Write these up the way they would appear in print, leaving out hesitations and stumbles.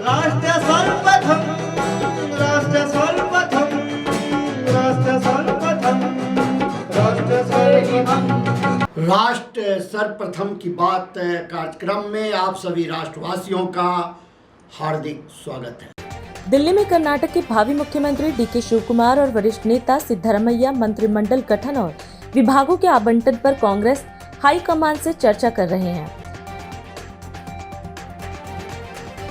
राष्ट्र सर्वप्रथम, राष्ट्र सर्वप्रथम, राष्ट्र सर्वप्रथम, राष्ट्र सर्वप्रथम। राष्ट्र सर्वप्रथम की बात कार्यक्रम में आप सभी राष्ट्रवासियों का हार्दिक स्वागत है। दिल्ली में कर्नाटक के भावी मुख्यमंत्री डीके शिवकुमार और वरिष्ठ नेता सिद्धरमैया मंत्रिमंडल गठन और विभागों के आवंटन पर कांग्रेस हाईकमान से चर्चा कर रहे हैं।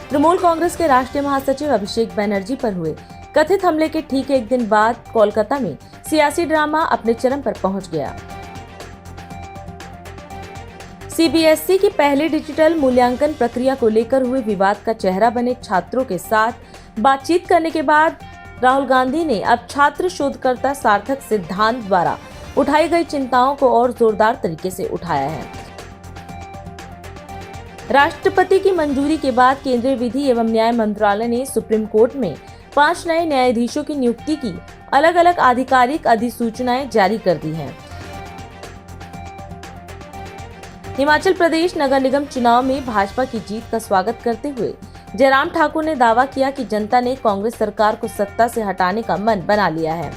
तृणमूल कांग्रेस के राष्ट्रीय महासचिव अभिषेक बनर्जी पर हुए कथित हमले के ठीक एक दिन बाद कोलकाता में सियासी ड्रामा अपने चरम पर पहुंच गया। सीबीएसई की पहली डिजिटल मूल्यांकन प्रक्रिया को लेकर हुए विवाद का चेहरा बने छात्रों के साथ बातचीत करने के बाद राहुल गांधी ने अब छात्र शोधकर्ता सार्थक सिद्धांत द्वारा उठाई गई चिंताओं को और जोरदार तरीके से उठाया है। राष्ट्रपति की मंजूरी के बाद केंद्रीय विधि एवं न्याय मंत्रालय ने सुप्रीम कोर्ट में 5 नए न्यायाधीशों की नियुक्ति की अलग अलग आधिकारिक अधिसूचनाएं जारी कर दी हैं। हिमाचल प्रदेश नगर निगम चुनाव में भाजपा की जीत का स्वागत करते हुए जयराम ठाकुर ने दावा किया कि जनता ने कांग्रेस सरकार को सत्ता से हटाने का मन बना लिया है।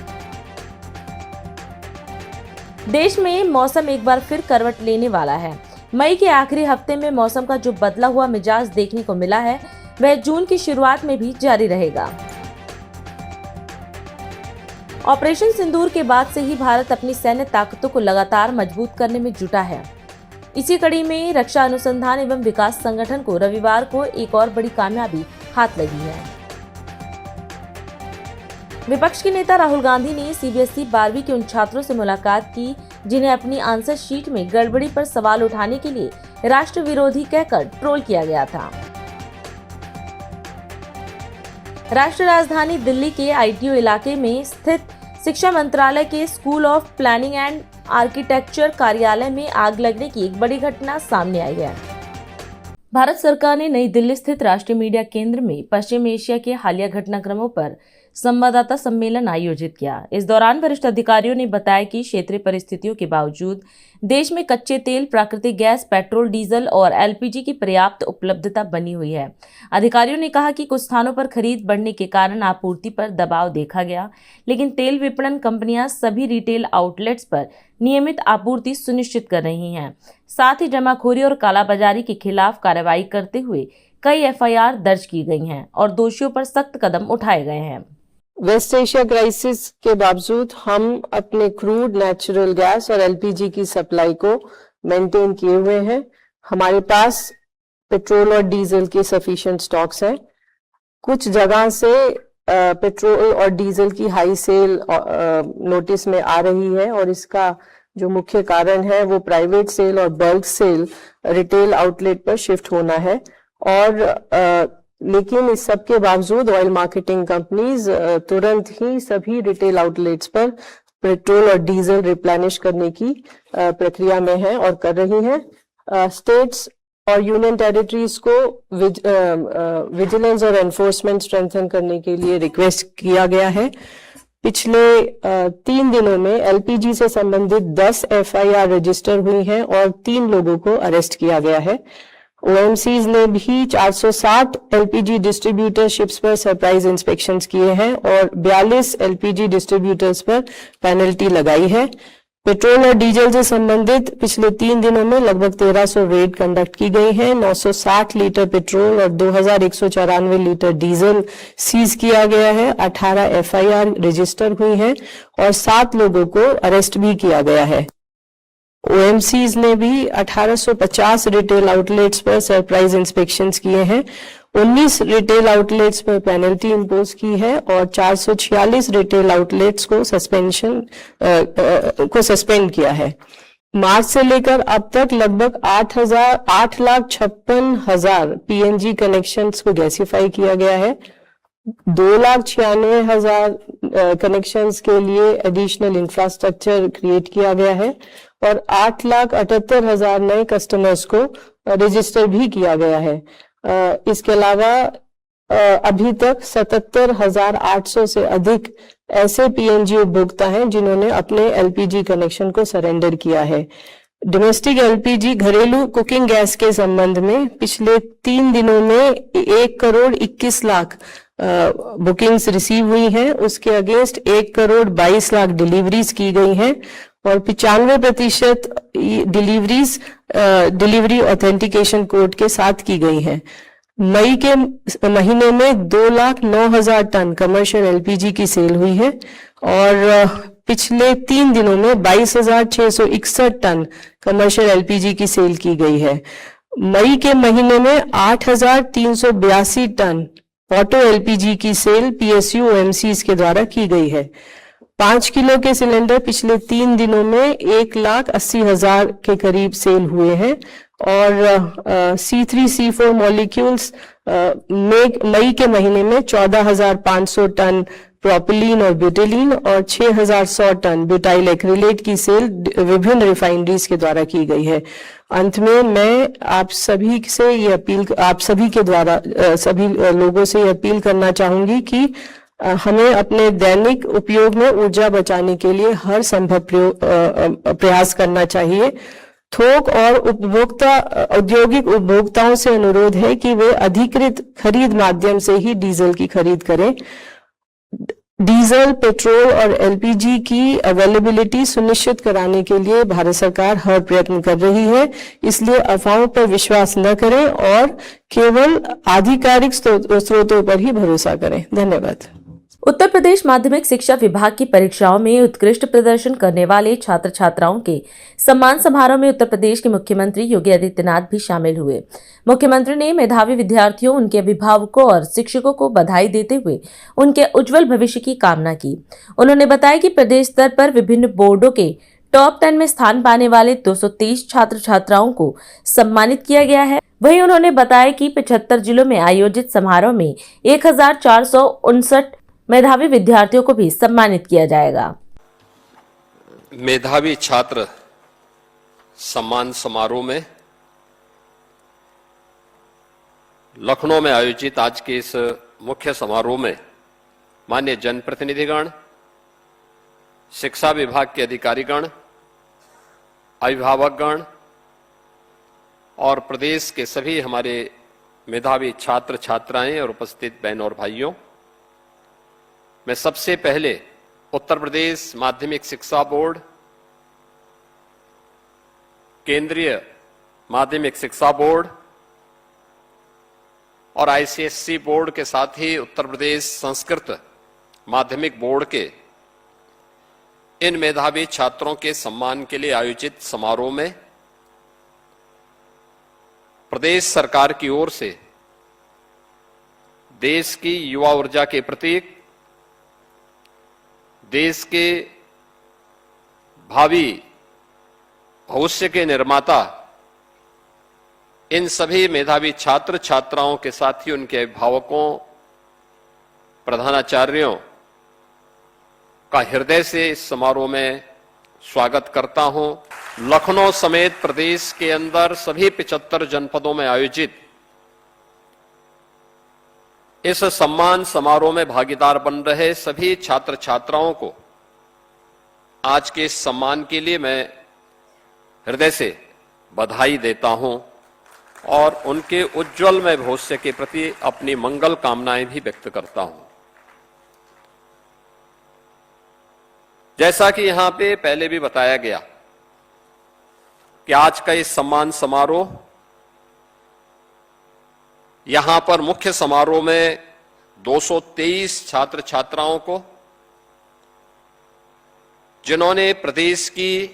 देश में मौसम एक बार फिर करवट लेने वाला है। मई के आखिरी हफ्ते में मौसम का जो बदला हुआ मिजाज देखने को मिला है वह जून की शुरुआत में भी जारी रहेगा। ऑपरेशन सिंदूर के बाद से ही भारत अपनी सैन्य ताकतों को लगातार मजबूत करने में जुटा है। इसी कड़ी में रक्षा अनुसंधान एवं विकास संगठन को रविवार को एक और बड़ी कामयाबी हाथ लगी है। विपक्ष के नेता राहुल गांधी ने सीबीएसई 12वीं के उन छात्रों से मुलाकात की जिन्हें अपनी आंसर शीट में गड़बड़ी पर सवाल उठाने के लिए राष्ट्र विरोधी कहकर ट्रोल किया गया था। राष्ट्र राजधानी दिल्ली के आईटीओ इलाके में स्थित शिक्षा मंत्रालय के school of planning and architecture कार्यालय में आग लगने की एक बड़ी घटना सामने आई है। भारत सरकार ने नई दिल्ली स्थित राष्ट्रीय मीडिया केंद्र में पश्चिम एशिया के हालिया घटनाक्रमों पर संवाददाता सम्मेलन आयोजित किया। इस दौरान वरिष्ठ अधिकारियों ने बताया कि क्षेत्रीय परिस्थितियों के बावजूद देश में कच्चे तेल, प्राकृतिक गैस, पेट्रोल, डीजल और एलपीजी की पर्याप्त उपलब्धता बनी हुई है। अधिकारियों ने कहा कि कुछ स्थानों पर खरीद बढ़ने के कारण आपूर्ति पर दबाव देखा गया, लेकिन तेल विपणन कंपनियां सभी रिटेल आउटलेट्स पर नियमित आपूर्ति सुनिश्चित कर रही हैं। साथ ही जमाखोरी और कालाबाजारी के खिलाफ कार्रवाई करते हुए कई एफआईआर दर्ज की गई हैं और दोषियों पर सख्त कदम उठाए गए हैं। वेस्ट एशिया क्राइसिस के बावजूद हम अपने क्रूड, नेचुरल गैस और एलपीजी की सप्लाई को मेंटेन किए हुए हैं। हमारे पास पेट्रोल और डीजल के सफिशिएंट स्टॉक्स हैं। कुछ जगह से पेट्रोल और डीजल की हाई सेल नोटिस में आ रही है और इसका जो मुख्य कारण है वो प्राइवेट सेल और बल्क सेल रिटेल आउटलेट पर शिफ्ट होना है। और लेकिन इस सब के बावजूद ऑयल मार्केटिंग कंपनीज तुरंत ही सभी रिटेल आउटलेट्स पर पेट्रोल और डीजल रिप्लेनिश करने की प्रक्रिया में है और कर रही हैं। स्टेट्स और यूनियन टेरिटरीज को विजिलेंस और एनफोर्समेंट स्ट्रेंथन करने के लिए रिक्वेस्ट किया गया है। पिछले 3 दिनों में एलपीजी से संबंधित 10 एफआईआर रजिस्टर हुई हैं और 3 लोगों को अरेस्ट किया गया है। ओएमसीज ने भी 460 एलपीजी डिस्ट्रीब्यूटरशिप्स पर सरप्राइज इंस्पेक्शंस किए हैं और 42 एलपीजी डिस्ट्रीब्यूटर्स पर पेनल्टी लगाई है। पेट्रोल और डीजल से संबंधित पिछले 3 दिनों में लगभग 1300 रेड कंडक्ट की गई हैं। 960 लीटर पेट्रोल और 2194 लीटर डीजल सीज किया गया है। 18 एफआईआर रजिस्टर हुई हैं और 7 लोगों को अरेस्ट भी किया गया है। ओएमसीज ने भी 1850 रिटेल आउटलेट्स पर सरप्राइज इंस्पेक्शंस किए हैं। 19 रिटेल आउटलेट्स पर पेनल्टी इंपोज की है और 446 रिटेल आउटलेट्स को सस्पेंड किया है। मार्च से लेकर अब तक लगभग 8,56,000 पीएनजी कनेक्शंस को गैसीफाई किया गया है। 2,96,000 कनेक्शंस के लिए एडिशनल इंफ्रास्ट्रक्चर क्रिएट किया गया है और 8,78,000 नए कस्टमर्स को रजिस्टर भी किया गया है। इसके अलावा अभी तक 77,800 से अधिक ऐसे पीएनजी उपभोक्ता हैं जिन्होंने अपने एलपीजी कनेक्शन को सरेंडर किया है। डोमेस्टिक एलपीजी घरेलू कुकिंग गैस के संबंध में पिछले 3 दिनों में 1,21,00,000 बुकिंग्स रिसीव हुई हैं। उसके अगेंस्ट 1,22,00,000 डिलीवरीज की गई हैं और 95% डिलीवरीज डिलीवरी ऑथेंटिकेशन कोड के साथ की गई हैं। मई के महीने में 2,09,000 टन कमर्शियल एलपीजी की सेल हुई है और पिछले 3 दिनों में 22,661 टन कमर्शियल एलपीजी की सेल की गई है। मई के महीने में 8,382 टन ऑटो एलपीजी की सेल पीएसयू ओएमसीज के द्वारा की गई है। 5 किलो के सिलेंडर पिछले 3 दिनों में 1,80,000 के करीब सेल हुए हैं और C3 C4 मॉलिक्यूल्स मई के महीने में 14,500 टन प्रोपिलीन और ब्यूटेलीन और 6,100 टन ब्यूटाइल एक्रिलेट की सेल विभिन्न रिफाइनरीज के द्वारा की गई है। अंत में मैं आप सभी से ये अपील, आप सभी के द्वारा सभी लोगों से ये अपील करना चाहूंगी कि हमें अपने दैनिक उपयोग में ऊर्जा बचाने के लिए हर संभव प्रयास करना चाहिए। थोक और उपभोक्ता औद्योगिक उपभोक्ताओं से अनुरोध है कि वे अधिकृत खरीद माध्यम से ही डीजल की खरीद करें। डीजल, पेट्रोल और एलपीजी की अवेलेबिलिटी सुनिश्चित कराने के लिए भारत सरकार हर प्रयत्न कर रही है, इसलिए अफवाहों पर विश्वास न करें और केवल आधिकारिक स्रोतों पर ही भरोसा करें। धन्यवाद। उत्तर प्रदेश माध्यमिक शिक्षा विभाग की परीक्षाओं में उत्कृष्ट प्रदर्शन करने वाले छात्र छात्राओं के सम्मान समारोह में उत्तर प्रदेश के मुख्यमंत्री योगी आदित्यनाथ भी शामिल हुए। मुख्यमंत्री ने मेधावी विद्यार्थियों, उनके अभिभावकों और शिक्षकों को बधाई देते हुए उनके उज्जवल भविष्य की कामना की। उन्होंने बताया कि प्रदेश स्तर पर विभिन्न बोर्डों के टॉप 10 में स्थान पाने वाले 223 छात्र छात्राओं को सम्मानित किया गया है। वहीं उन्होंने बताया कि 75 जिलों में आयोजित समारोह में 1,459 मेधावी विद्यार्थियों को भी सम्मानित किया जाएगा। मेधावी छात्र सम्मान समारोह में लखनऊ में आयोजित आज के इस मुख्य समारोह में माननीय जनप्रतिनिधिगण, शिक्षा विभाग के अधिकारीगण, अभिभावकगण और प्रदेश के सभी हमारे मेधावी छात्र छात्राएं और उपस्थित बहन और भाइयों, मैं सबसे पहले उत्तर प्रदेश माध्यमिक शिक्षा बोर्ड, केंद्रीय माध्यमिक शिक्षा बोर्ड और आईसीएसई बोर्ड के साथ ही उत्तर प्रदेश संस्कृत माध्यमिक बोर्ड के इन मेधावी छात्रों के सम्मान के लिए आयोजित समारोह में प्रदेश सरकार की ओर से देश की युवा ऊर्जा के प्रतीक, देश के भावी भविष्य के निर्माता इन सभी मेधावी छात्र छात्राओं के साथ ही उनके अभिभावकों, प्रधानाचार्यों का हृदय से इस समारोह में स्वागत करता हूं। लखनऊ समेत प्रदेश के अंदर सभी 75 जनपदों में आयोजित इस सम्मान समारोह में भागीदार बन रहे सभी छात्र छात्राओं को आज के इस सम्मान के लिए मैं हृदय से बधाई देता हूं और उनके उज्जवलमय भविष्य के प्रति अपनी मंगल कामनाएं भी व्यक्त करता हूं। जैसा कि यहां पे पहले भी बताया गया कि आज का इस सम्मान समारोह, यहां पर मुख्य समारोह में 223 छात्र छात्राओं को, जिन्होंने प्रदेश की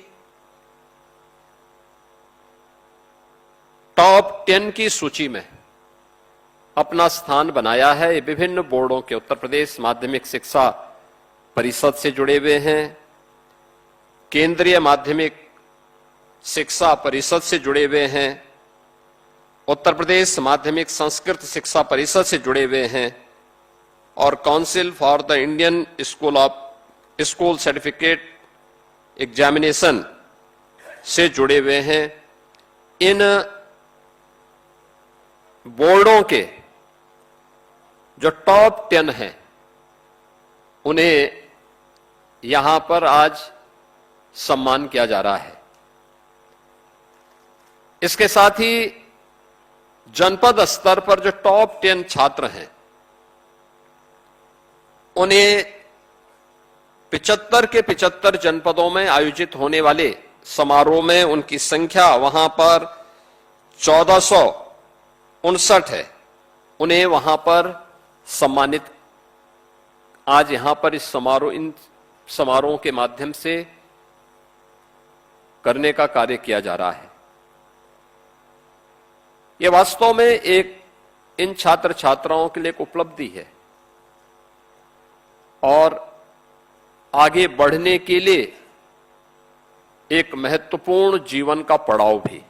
टॉप 10 की सूची में अपना स्थान बनाया है। ये विभिन्न बोर्डों के उत्तर प्रदेश माध्यमिक शिक्षा परिषद से जुड़े हुए हैं, केंद्रीय माध्यमिक शिक्षा परिषद से जुड़े हुए हैं, उत्तर प्रदेश माध्यमिक संस्कृत शिक्षा परिषद से जुड़े हुए हैं और council for the Indian school certificate examination से जुड़े हुए हैं। इन बोर्डों के जो टॉप 10 हैं, उन्हें यहां पर आज सम्मान किया जा रहा है। इसके साथ ही जनपद स्तर पर जो टॉप 10 छात्र हैं उन्हें 75 के 75 जनपदों में आयोजित होने वाले समारोह में उनकी संख्या वहां पर 1459 है, उन्हें वहां पर सम्मानित आज यहां पर इन समारोहों के माध्यम से करने का कार्य किया जा रहा है। यह वास्तव में इन छात्र छात्राओं के लिए एक उपलब्धि है और आगे बढ़ने के लिए एक महत्वपूर्ण जीवन का पड़ाव भी।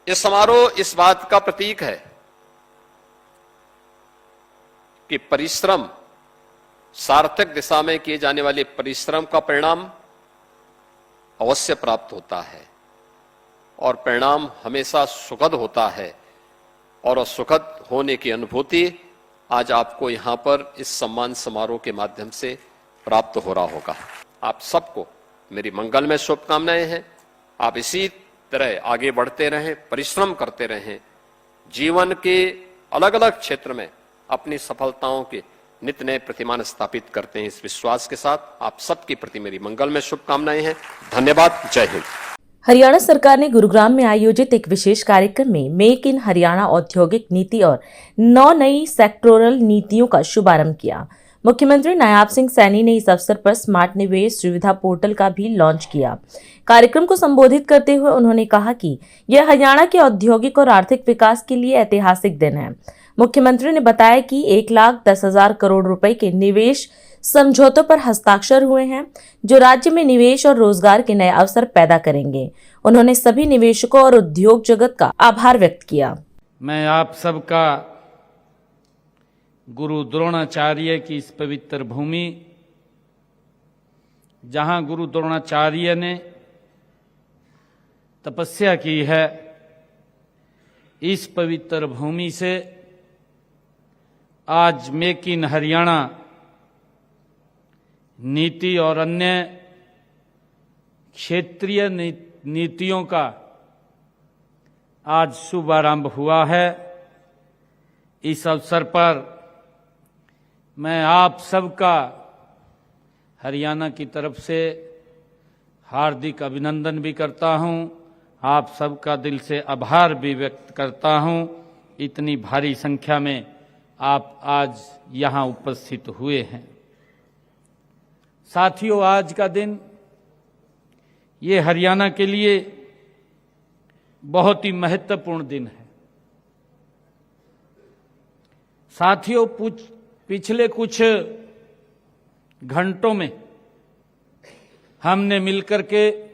यह समारोह इस बात का प्रतीक है कि परिश्रम, सार्थक दिशा में किए जाने वाले परिश्रम का परिणाम अवश्य प्राप्त होता है और परिणाम हमेशा सुखद होता है और सुखद होने की अनुभूति आज आपको यहां पर इस सम्मान समारोह के माध्यम से प्राप्त हो रहा होगा। आप सबको मेरी मंगल में शुभकामनाएं हैं। आप इसी तरह आगे बढ़ते रहें, परिश्रम करते रहें, जीवन के अलग अलग क्षेत्र में अपनी सफलताओं के नित्य नए प्रतिमान स्थापित करते हैं। इस विश्वास के साथ आप सबके प्रति मेरी मंगल में शुभकामनाएं हैं। धन्यवाद। जय हिंद। हरियाणा सरकार ने गुरुग्राम में आयोजित एक विशेष कार्यक्रम में मेक इन हरियाणा औद्योगिक नीति और 9 नई सेक्टोरल नीतियों का शुभारंभ किया। मुख्यमंत्री नायाब सिंह सैनी ने इस अवसर पर स्मार्ट निवेश सुविधा पोर्टल का भी लॉन्च किया। कार्यक्रम को संबोधित करते हुए उन्होंने कहा कि यह हरियाणा के औद्योगिक और आर्थिक विकास के लिए ऐतिहासिक दिन है। मुख्यमंत्री ने बताया कि 1,10,000 करोड़ रुपए के निवेश समझौतों पर हस्ताक्षर हुए हैं जो राज्य में निवेश और रोजगार के नए अवसर पैदा करेंगे। उन्होंने सभी निवेशकों और उद्योग जगत का आभार व्यक्त किया। मैं आप सबका गुरु द्रोणाचार्य की इस पवित्र भूमि, जहां गुरु द्रोणाचार्य ने तपस्या की है, इस पवित्र भूमि से आज मेक इन हरियाणा नीति और अन्य क्षेत्रीय नीतियों का आज शुभारंभ हुआ है। इस अवसर पर मैं आप सबका हरियाणा की तरफ से हार्दिक अभिनंदन भी करता हूं, आप सबका दिल से आभार भी व्यक्त करता हूं। इतनी भारी संख्या में आप आज यहां उपस्थित हुए हैं। साथियों, आज का दिन ये हरियाणा के लिए बहुत ही महत्वपूर्ण दिन है। साथियों, पिछले कुछ घंटों में हमने मिलकर के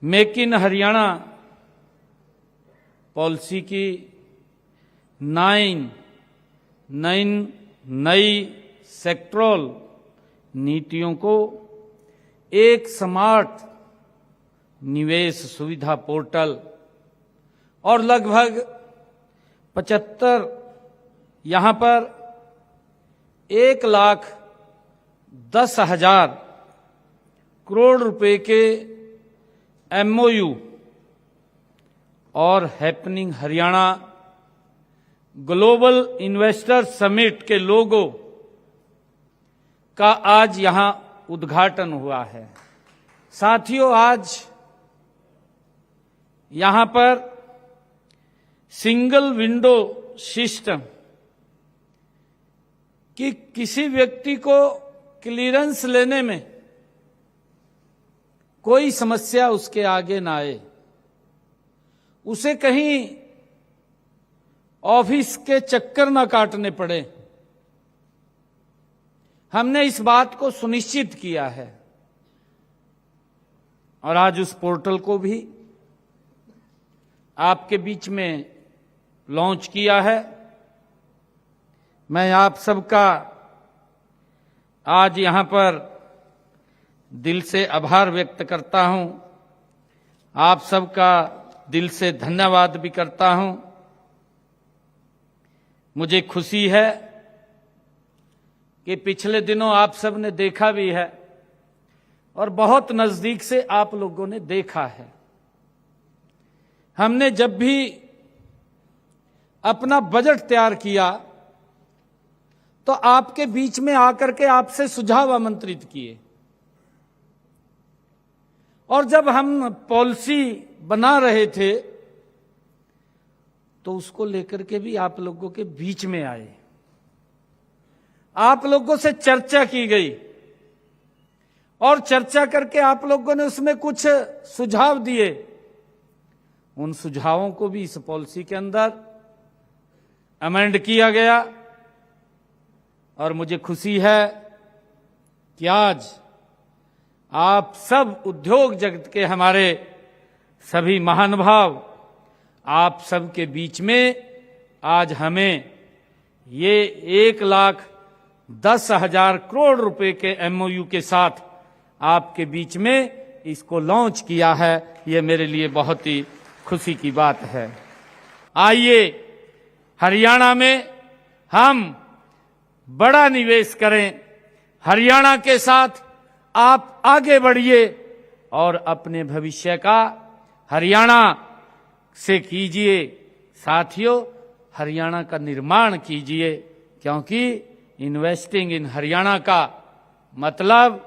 मेक इन हरियाणा पॉलिसी की 9 नई सेक्टोरल नीतियों को एक स्मार्ट निवेश सुविधा पोर्टल और लगभग 75 यहां पर 1,10,000 करोड़ रुपए के MOU और happening Haryana global investor summit के लोगो का आज यहां उद्घाटन हुआ है। साथियों, आज यहां पर सिंगल विंडो सिस्टम कि किसी व्यक्ति को क्लीयरेंस लेने में कोई समस्या उसके आगे ना आए, उसे कहीं ऑफिस के चक्कर ना काटने पड़े, हमने इस बात को सुनिश्चित किया है और आज उस पोर्टल को भी आपके बीच में लॉन्च किया है। मैं आप सबका आज यहां पर दिल से आभार व्यक्त करता हूं, आप सबका दिल से धन्यवाद भी करता हूं। मुझे खुशी है कि पिछले दिनों आप सब ने देखा भी है और बहुत नजदीक से आप लोगों ने देखा है। हमने जब भी अपना बजट तैयार किया तो आपके बीच में आकर के आपसे सुझाव आमंत्रित किए, और जब हम पॉलिसी बना रहे थे तो उसको लेकर के भी आप लोगों के बीच में आए, आप लोगों से चर्चा की गई, और चर्चा करके आप लोगों ने उसमें कुछ सुझाव दिए। उन सुझावों को भी इस पॉलिसी के अंदर अमेंड किया गया, और मुझे खुशी है कि आज आप सब उद्योग जगत के हमारे सभी महानुभाव, आप सब के बीच में आज हमें ये 1,10,000 करोड़ रुपए के MOU के साथ आपके बीच में इसको लॉन्च किया है। ये मेरे लिए बहुत ही खुशी की बात है। आइए हरियाणा में हम बड़ा निवेश करें, हरियाणा के साथ आप आगे बढ़िए और अपने भविष्य का हरियाणा से कीजिए। साथियों, हरियाणा का निर्माण कीजिए, क्योंकि इन्वेस्टिंग इन हरियाणा का मतलब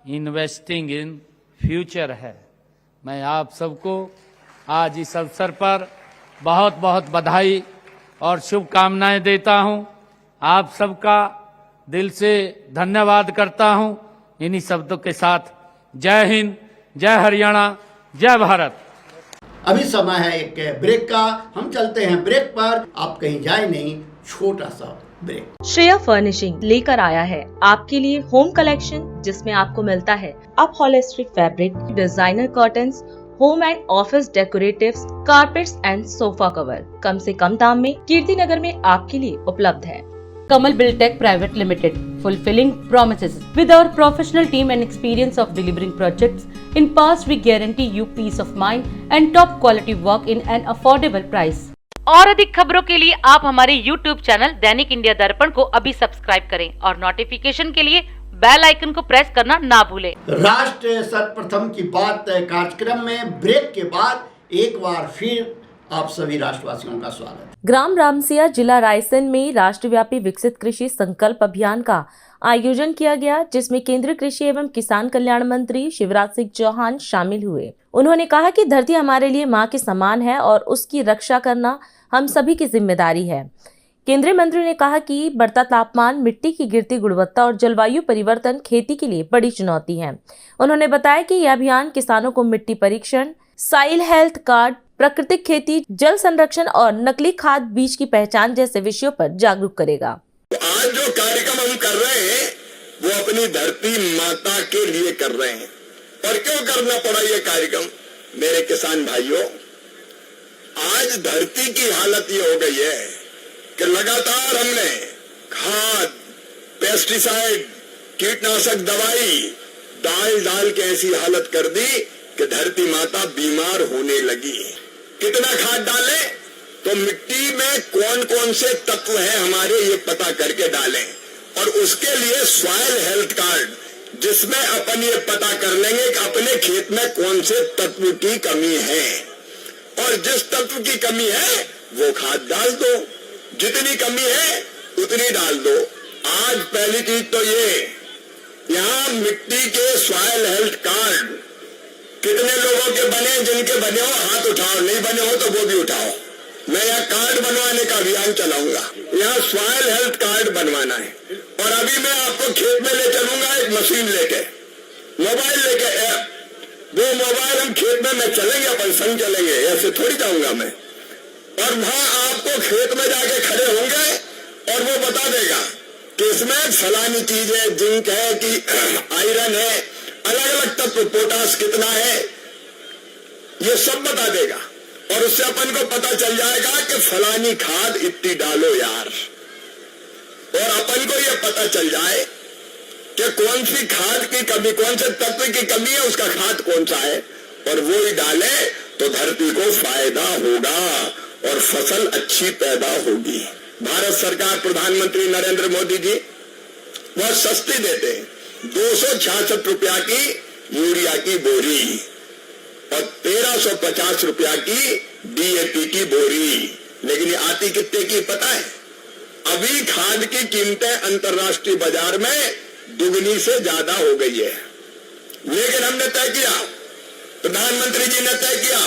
इन्वेस्टिंग इन फ्यूचर है। मैं आप सबको आज इस अवसर पर बहुत बहुत बधाई और शुभकामनाएं देता हूं। आप सबका दिल से धन्यवाद करता हूं। इन्हीं शब्दों के साथ जय हिंद, जय हरियाणा, जय भारत। अभी समय है एक ब्रेक का, हम चलते हैं ब्रेक पर। आप कहीं जाए नहीं, छोटा सा ब्रेक। श्रेया फर्निशिंग लेकर आया है आपके लिए होम कलेक्शन, जिसमें आपको मिलता है upholstery fabric, designer curtains, home and office decoratives, carpets and sofa cover कम से कम दाम में कीर्तिनगर में आपके लिए उपलब्ध है। Kamal Buildtech Private Limited, fulfilling promises. With our professional team and experience of delivering projects, in past we guarantee you peace of mind and top quality work in an affordable price. और अधिक खबरों के लिए आप हमारे YouTube channel दैनिक India दर्पण को अभी सब्सक्राइब करें और नोटिफिकेशन के लिए बेल आइकन को प्रेस करना ना भूलें। राष्ट्र सर्वप्रथम की बात कार्यक्रम में ब्रेक के बाद एक बार फिर आप सभी राष्ट्रवासियों का स्वागत। ग्राम रामसिया, जिला रायसेन में राष्ट्रव्यापी विकसित कृषि संकल्प अभियान का आयोजन किया गया, जिसमें केंद्रीय कृषि एवं किसान कल्याण मंत्री शिवराज सिंह चौहान शामिल हुए। उन्होंने कहा कि धरती हमारे लिए मां के समान है और उसकी रक्षा करना हम सभी की जिम्मेदारी है। केंद्रीय मंत्री ने कहा कि बढ़ता तापमान, मिट्टी की गिरती गुणवत्ता और जलवायु परिवर्तन खेती के लिए बड़ी चुनौती है। उन्होंने बताया कि यह अभियान किसानों को मिट्टी परीक्षण, सॉइल हेल्थ कार्ड, प्राकृतिक खेती, जल संरक्षण और नकली खाद बीज की पहचान जैसे विषयों पर जागरूक करेगा। आज जो कार्यक्रम हम कर रहे हैं वो अपनी धरती माता के लिए कर रहे हैं। और क्यों करना पड़ा ये कार्यक्रम? मेरे किसान भाइयों, आज धरती की हालत ये हो गई है कि लगातार हमने खाद, पेस्टिसाइड, कीटनाशक दवाई डाल के ऐसी हालत कर दी कि धरती माता बीमार होने लगी। कितना खाद डालें तो मिट्टी में कौन कौन से तत्व हैं हमारे, ये पता करके डालें। और उसके लिए सॉइल हेल्थ कार्ड, जिसमें अपन ये पता कर लेंगे कि अपने खेत में कौन से तत्व की कमी है, और जिस तत्व की कमी है वो खाद डाल दो, जितनी कमी है उतनी डाल दो। आज पहली चीज तो ये, यहाँ मिट्टी के सॉइल हेल्थ कार्ड कितने लोगों के बने? जिनके बने हो हाथ उठाओ, नहीं बने हो तो वो भी उठाओ। मैं यहाँ कार्ड बनवाने का अभियान चलाऊंगा। यहाँ सॉइल हेल्थ कार्ड बनवाना है। और अभी मैं आपको खेत में ले चलूंगा एक मशीन लेके, मोबाइल लेके, वो मोबाइल हम खेत में मैं चलेंगे, अपन संग चलेंगे, ऐसे थोड़ी जाऊंगा मैं। और वहां आपको खेत में जाके खड़े होंगे और वो बता देगा कि इसमें फलानी चीज है, जिंक है कि आयरन है, अलग अलग तत्व, पोटास कितना है, ये सब बता देगा। और उससे अपन को पता चल जाएगा कि फलानी खाद इतनी डालो यार। और अपन को ये पता चल जाए कि कौन सी खाद की कमी, कौन से तत्व की कमी है, उसका खाद कौन सा है, और वो ही डाले तो धरती को फायदा होगा और फसल अच्छी पैदा होगी। भारत सरकार, प्रधानमंत्री नरेंद्र मोदी जी बहुत सस्ती देते हैं। 266 रुपया की यूरिया की बोरी और 1350 रुपया की DAP की बोरी। लेकिन ये आती कितने की पता है? अभी खाद की कीमतें अंतर्राष्ट्रीय बाजार में दुगनी से ज्यादा हो गई है। लेकिन हमने तय किया, प्रधानमंत्री जी ने तय किया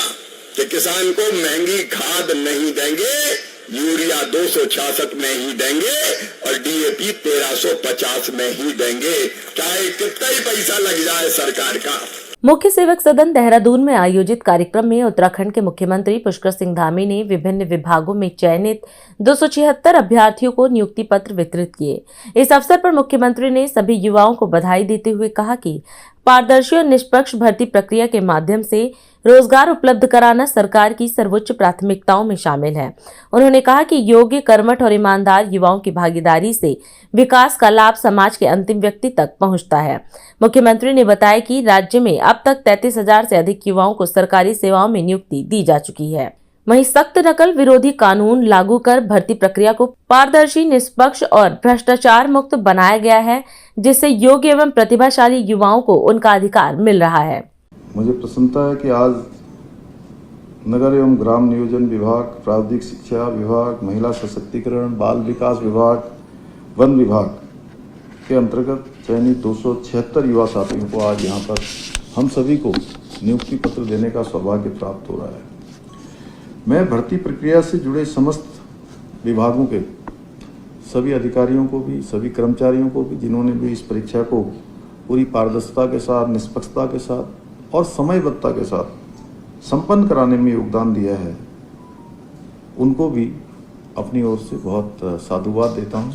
कि किसान को महंगी खाद नहीं देंगे, यूरिया 266 में ही देंगे और DAP 1350 में ही देंगे, चाहे कितना ही पैसा लग जाए सरकार का। मुख्य सेवक सदन देहरादून में आयोजित कार्यक्रम में उत्तराखंड के मुख्यमंत्री पुष्कर सिंह धामी ने विभिन्न विभागों में चयनित 276 अभ्यर्थियों को नियुक्ति पत्र वितरित किए। इस अवसर पर मुख्यमंत्री ने सभी युवाओं को बधाई देते हुए कहा कि पारदर्शी और निष्पक्ष भर्ती प्रक्रिया के माध्यम से रोजगार उपलब्ध कराना सरकार की सर्वोच्च प्राथमिकताओं में शामिल है। उन्होंने कहा कि योग्य, कर्मठ और ईमानदार युवाओं की भागीदारी से विकास का लाभ समाज के अंतिम व्यक्ति तक पहुंचता है। मुख्यमंत्री ने बताया कि राज्य में अब तक 33,000 से अधिक युवाओं को सरकारी सेवाओं में नियुक्ति दी जा चुकी है। वहीं सख्त नकल विरोधी कानून लागू कर भर्ती प्रक्रिया को पारदर्शी, निष्पक्ष और भ्रष्टाचार मुक्त बनाया गया है, जिससे योग्य एवं प्रतिभाशाली युवाओं को उनका अधिकार मिल रहा है। मुझे प्रसन्नता है कि आज नगर एवं ग्राम नियोजन विभाग, प्राविधिक शिक्षा विभाग, महिला सशक्तिकरण, बाल विकास विभाग, वन विभाग के अंतर्गत चयनित 276 युवा साथियों को आज यहाँ पर हम सभी को नियुक्ति पत्र देने का सौभाग्य प्राप्त हो रहा है। मैं भर्ती प्रक्रिया से जुड़े समस्त विभागों के सभी अधिकारियों को भी, सभी कर्मचारियों को भी, जिन्होंने भी इस परीक्षा को पूरी पारदर्शिता के साथ, निष्पक्षता के साथ और समयबद्धता के साथ संपन्न कराने में योगदान दिया है, उनको भी अपनी ओर से बहुत साधुवाद देता हूँ।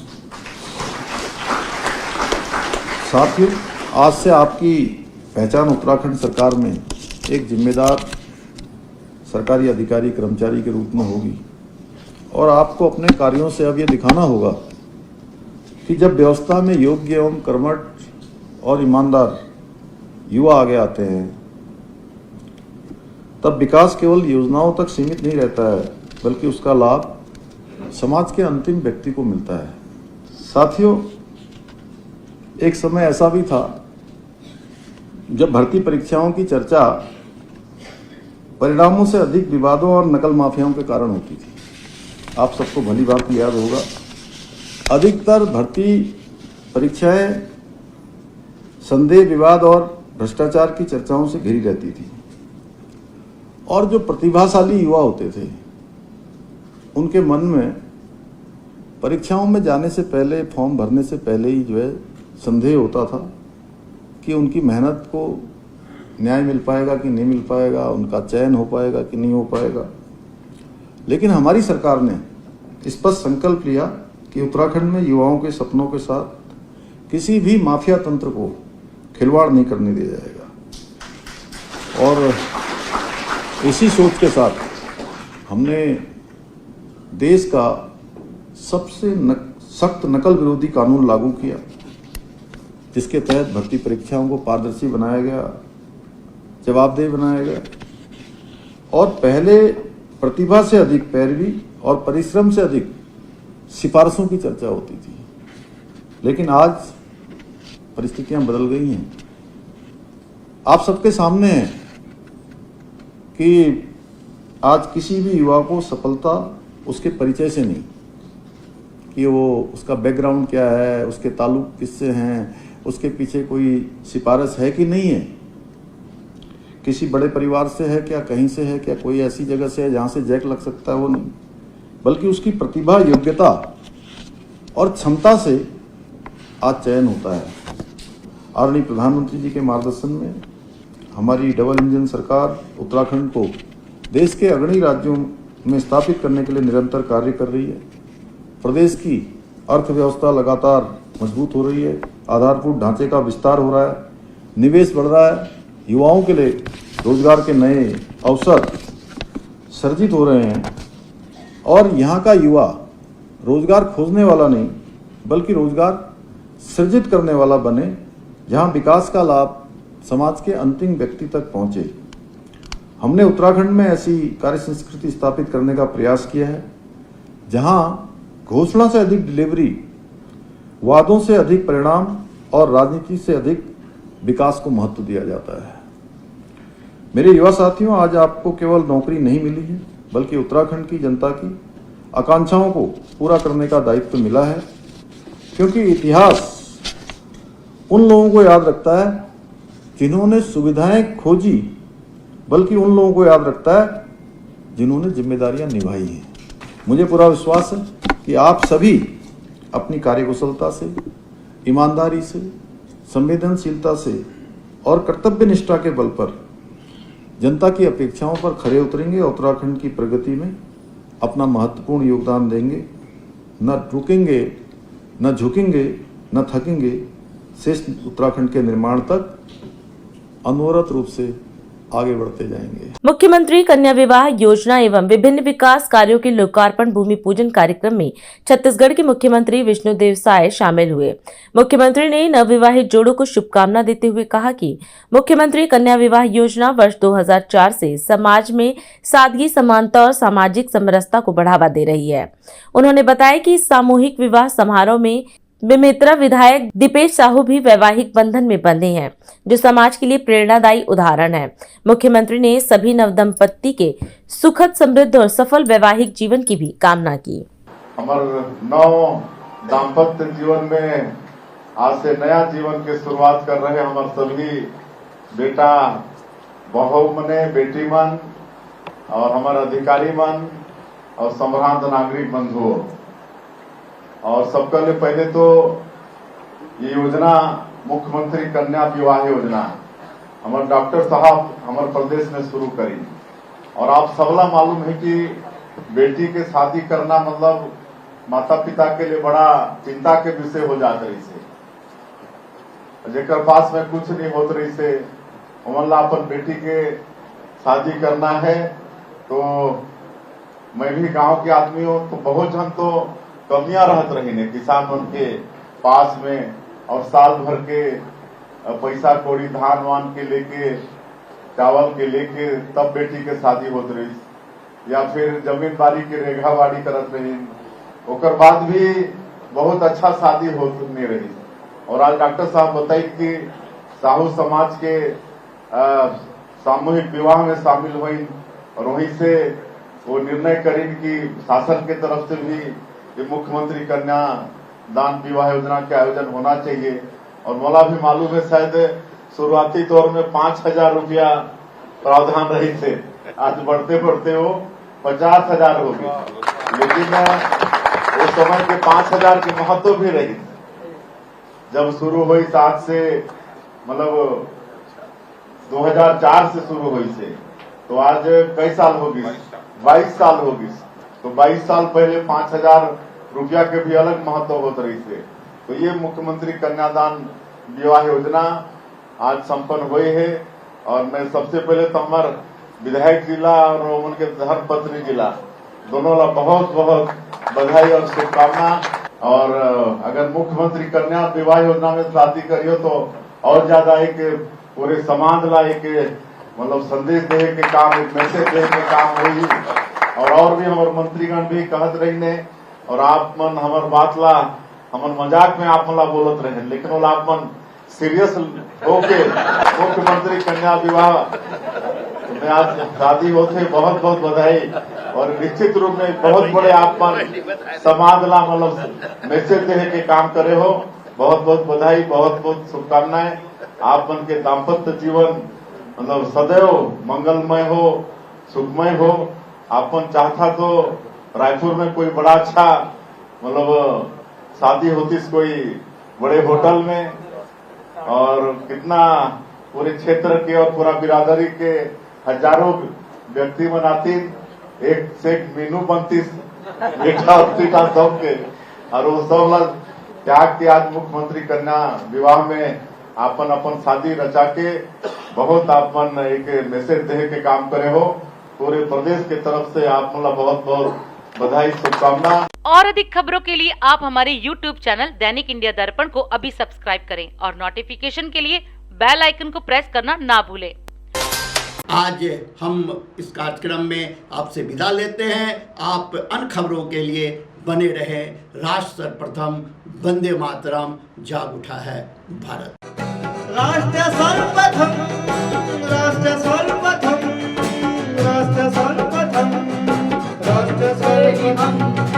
साथियों, आज से आपकी पहचान उत्तराखंड सरकार में एक जिम्मेदार सरकारी अधिकारी, कर्मचारी के रूप में होगी और आपको अपने कार्यों से अब ये दिखाना होगा कि जब व्यवस्था में योग्य एवं कर्मठ और ईमानदार युवा आगे आते हैं, तब विकास केवल योजनाओं तक सीमित नहीं रहता है, बल्कि उसका लाभ समाज के अंतिम व्यक्ति को मिलता है। साथियों, एक समय ऐसा भी था जब भर्ती परीक्षाओं की चर्चा परिणामों से अधिक विवादों और नकल माफियाओं के कारण होती थी। आप सबको भली बात याद होगा, अधिकतर भर्ती परीक्षाएं संदेह, विवाद और भ्रष्टाचार की चर्चाओं से घिरी रहती थी और जो प्रतिभाशाली युवा होते थे उनके मन में परीक्षाओं में जाने से पहले, फॉर्म भरने से पहले ही जो है संदेह होता था कि उनकी मेहनत को न्याय मिल पाएगा कि नहीं मिल पाएगा, उनका चयन हो पाएगा कि नहीं हो पाएगा। लेकिन हमारी सरकार ने स्पष्ट संकल्प लिया कि उत्तराखंड में युवाओं के सपनों के साथ किसी भी माफिया तंत्र को खिलवाड़ नहीं करने दिया जाएगा और इसी सोच के साथ हमने देश का सबसे सख्त नकल विरोधी कानून लागू किया, जिसके तहत भर्ती परीक्षाओं को पारदर्शी बनाया गया, जवाबदेह बनाया गया और पहले प्रतिभा से अधिक पैरवी और परिश्रम से अधिक सिफारिशों की चर्चा होती थी। लेकिन आज परिस्थितियां बदल गई हैं। आप सबके सामने है कि आज किसी भी युवा को सफलता उसके परिचय से नहीं, कि वो उसका बैकग्राउंड क्या है, उसके ताल्लुक किससे हैं, उसके पीछे कोई सिफारिश है कि नहीं है, किसी बड़े परिवार से है क्या, कहीं से है क्या, कोई ऐसी जगह से है जहाँ से जैक लग सकता है, वो नहीं, बल्कि उसकी प्रतिभा, योग्यता और क्षमता से आज चयन होता है। आदरणीय प्रधानमंत्री जी के मार्गदर्शन में हमारी डबल इंजन सरकार उत्तराखंड को देश के अग्रणी राज्यों में स्थापित करने के लिए निरंतर कार्य कर रही है। प्रदेश की अर्थव्यवस्था लगातार मजबूत हो रही है, आधारभूत ढांचे का विस्तार हो रहा है, निवेश बढ़ रहा है, युवाओं के लिए रोजगार के नए अवसर सर्जित हो रहे हैं और यहाँ का युवा रोजगार खोजने वाला नहीं बल्कि रोजगार सृजित करने वाला बने, जहाँ विकास का लाभ समाज के अंतिम व्यक्ति तक पहुँचे। हमने उत्तराखंड में ऐसी कार्य संस्कृति स्थापित करने का प्रयास किया है, जहाँ घोषणा से अधिक डिलीवरी, वादों से अधिक परिणाम और राजनीति से अधिक विकास को महत्व दिया जाता है। मेरे युवा साथियों, आज आपको केवल नौकरी नहीं मिली है, बल्कि उत्तराखंड की जनता की आकांक्षाओं को पूरा करने का दायित्व मिला है, क्योंकि इतिहास उन लोगों को याद रखता है जिन्होंने सुविधाएं खोजी, बल्कि उन लोगों को याद रखता है जिन्होंने जिम्मेदारियां निभाई हैं। मुझे पूरा विश्वास है कि आप सभी अपनी कार्यकुशलता से, ईमानदारी से, संवेदनशीलता से और कर्तव्य निष्ठा के बल पर जनता की अपेक्षाओं पर खरे उतरेंगे और उत्तराखंड की प्रगति में अपना महत्वपूर्ण योगदान देंगे। न रुकेंगे, न झुकेंगे, न थकेंगे। श्रेष्ठ उत्तराखंड के निर्माण तक अनवरत रूप से आगे बढ़ते जाएंगे। मुख्यमंत्री कन्या विवाह योजना एवं विभिन्न विकास कार्यों के लोकार्पण भूमि पूजन कार्यक्रम में छत्तीसगढ़ के मुख्यमंत्री विष्णुदेव साय शामिल हुए। मुख्यमंत्री ने नवविवाहित जोड़ों को शुभकामना देते हुए कहा कि मुख्यमंत्री कन्या विवाह योजना वर्ष 2004 से समाज में सादगी, समानता और सामाजिक समरसता को बढ़ावा दे रही है। उन्होंने बताया कि सामूहिक विवाह समारोह में बेमेतरा विधायक दीपेश साहू भी वैवाहिक बंधन में बंधे हैं, जो समाज के लिए प्रेरणादायी उदाहरण है। मुख्यमंत्री ने सभी नवदंपति के सुखद, समृद्ध और सफल वैवाहिक जीवन की भी कामना की। हमारे नव दाम्पत्य जीवन में आज से नया जीवन की शुरुआत कर रहे हमारे सभी बेटा बहू मने, बेटी मन और हमारे अधिकारी मन और संभ्रांत नागरिक बंधुओं, और सबका लिए पहले तो ये योजना मुख्यमंत्री कन्या विवाह योजना हमारे डॉक्टर साहब हमारे प्रदेश में शुरू करी। और आप सबला मालूम है कि बेटी के शादी करना मतलब माता पिता के लिए बड़ा चिंता के विषय हो जात रही से, जेकर पास में कुछ नहीं होत रही से उमला अपन बेटी के शादी करना है। तो मैं भी गांव के आदमी हूँ, तो बहुत जन तो कमियां रहत रही ने किसान मन के पास में, और साल भर के पैसा कौड़ी धान वान के लेके, चावल के लेके तब बेटी के शादी होत रही, या फिर जमीन बाड़ी के रेघा बाड़ी करत रही, ओकर बाद भी बहुत अच्छा शादी होत नहीं रही। और आज डॉक्टर साहब बताई कि साहू समाज के सामूहिक विवाह में शामिल हुई, और वहीं से वो निर्णय करें कि शासन के तरफ से भी ये मुख्यमंत्री कन्या दान विवाह योजना के आयोजन होना चाहिए। और मला भी मालूम है शायद शुरुआती तौर में 5,000 रुपया प्रावधान रही थे, आज बढ़ते बढ़ते वो 50,000 हो गए। लेकिन उस समय के 5,000 की महत्व भी रही जब शुरू हुई, साथ से मतलब 2004 से शुरू हुई से, तो आज कई साल होगी, 22 साल होगी। तो 22 साल पहले 5,000 रुपया के भी अलग महत्व होते रही थे। तो ये मुख्यमंत्री कन्यादान विवाह योजना आज संपन्न हुई है। और मैं सबसे पहले तो हमारे विधायक जिला और उनके धर्मपत्नी जिला दोनों ला बहुत बहुत बधाई और शुभकामना। और अगर मुख्यमंत्री कन्या विवाह योजना में शादी करियो तो और ज्यादा एक पूरे समाज ला एक मतलब संदेश देने के काम, एक मैसेज देने के काम हुई। और भी हमारे मंत्रीगण भी कहत रही ने, और आप मन हमार बात ला हमार मजाक में आप मला बोलत रहे, लेकिन वो आप मन सीरियस होके मुख्यमंत्री कन्या विवाह में आज शादी होते, बहुत बहुत बधाई। और निश्चित रूप में बहुत बड़े आप मन समाज ला मतलब मैसेज देने के काम करे हो, बहुत बहुत बधाई, बहुत बहुत शुभकामनाएं। आप मन के दाम्पत्य जीवन मतलब सदैव मंगलमय हो, सुखमय हो। आपन चाहता तो रायपुर में कोई बड़ा अच्छा मतलब शादी होती कोई बड़े होटल में, और कितना पूरे क्षेत्र के और पूरा बिरादरी के हजारों व्यक्ति मनाती, एक से एक मेनू बनती मीठा तीठा सबके, और वो सब त्याग के आज मुख्यमंत्री कन्या विवाह में आपन अपन शादी रचा के बहुत आपन एक मैसेज दे के काम करे हो। पूरे प्रदेश की तरफ से आप मतलब बहुत बहुत बधाई, शुभकामना। और अधिक खबरों के लिए आप हमारे YouTube चैनल दैनिक इंडिया दर्पण को अभी सब्सक्राइब करें और नोटिफिकेशन के लिए बेल आइकन को प्रेस करना ना भूलें। आज हम इस कार्यक्रम में आपसे विदा लेते हैं। आप अन्य खबरों के लिए बने रहे। राष्ट्र सर्वप्रथम, वंदे मातरम, जाग उठा है भारत। राष्ट्र सर्वप्रथम राष्ट्र सर्वप्रथम राष्ट्र सर्वप्रथम राष्ट्र सर्वप्रथम